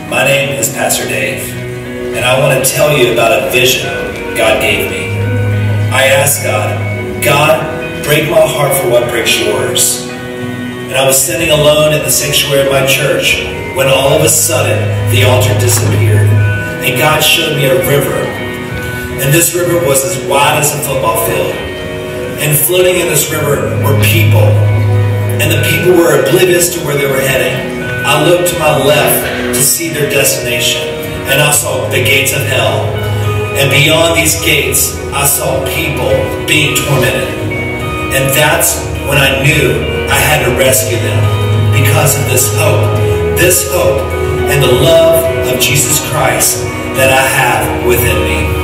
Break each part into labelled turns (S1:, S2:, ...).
S1: My name is Pastor Dave, and I want to tell you about a vision God gave me. I asked God, break my heart for what breaks yours. And I was standing alone in the sanctuary of my church when all of a sudden the altar disappeared, and God showed me a river. And this river was as wide as a football field. And floating in this river were people. And the people were oblivious to where they were heading. I looked to my left to see their destination, and I saw the gates of hell. And beyond these gates, I saw people being tormented. And that's when I knew I had to rescue them because of this hope and the love of Jesus Christ that I have within me.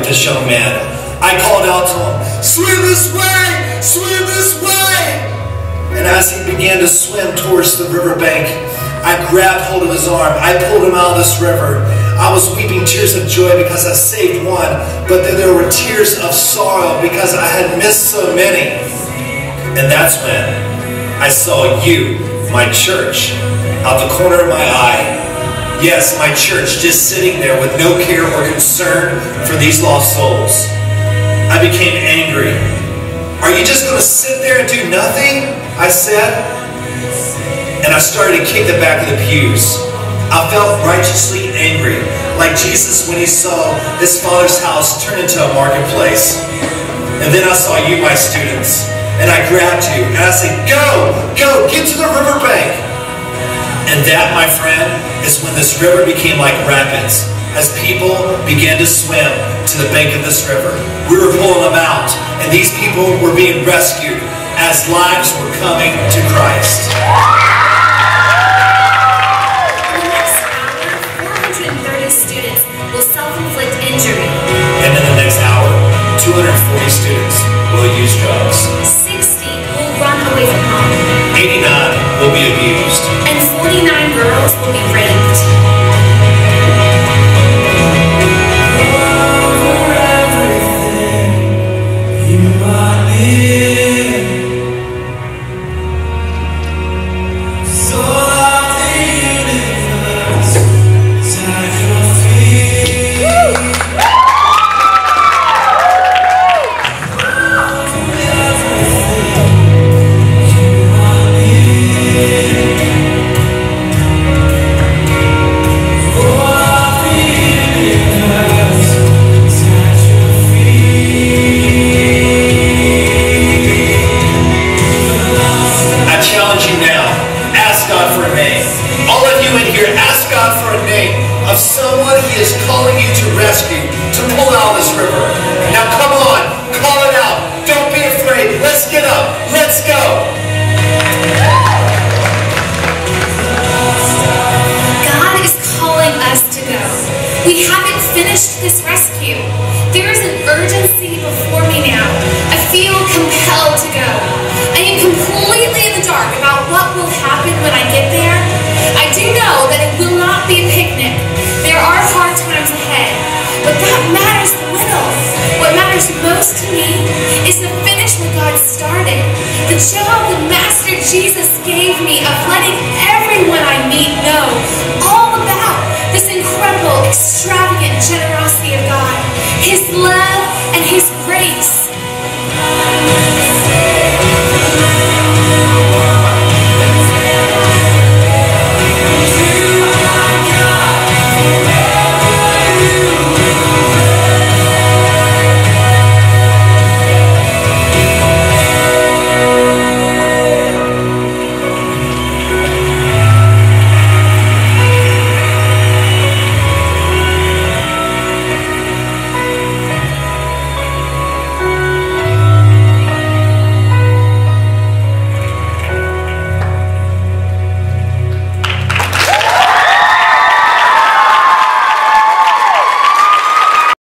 S1: This young man, I called out to him, "Swim this way! Swim this way!" And as he began to swim towards the riverbank, I grabbed hold of his arm. I pulled him out of this river. I was weeping tears of joy because I saved one, but then there were tears of sorrow because I had missed so many. And that's when I saw you, my church, out the corner of my eye. Yes, my church, just sitting there with no care or concern for these lost souls. I became angry. "Are you just going to sit there and do nothing?" I said. And I started to kick the back of the pews. I felt righteously angry, like Jesus when he saw his Father's house turn into a marketplace. And then I saw you, my students, and I grabbed you, and I said, go, get to the riverbank. And that, my friend, is when this river became like rapids, as people began to swim to the bank of this river. We were pulling them out, and these people were being rescued as lives were coming to Christ.
S2: For the next hour, 430 students will self-inflict injury.
S1: And in the next hour, 240 students will use drugs.
S2: 60 will run away from home.
S1: 89 will be abused.
S2: And 49 girls will be raped.
S1: Of someone he is calling you to rescue, to pull out of this river. Now come on, call it out. Don't be afraid. Let's get up. Let's go.
S2: God is calling us to go. We haven't finished this rescue. There is an urgency before me now. I feel compelled to go. I am completely in the dark about what will happen when I get there. I do know that it will not be a picnic. There are hard times ahead, but that matters little. What matters most to me is to finish what God started. The job the Master Jesus gave me of letting everyone I meet know all about this incredible, extravagant generosity of God, His love and His grace.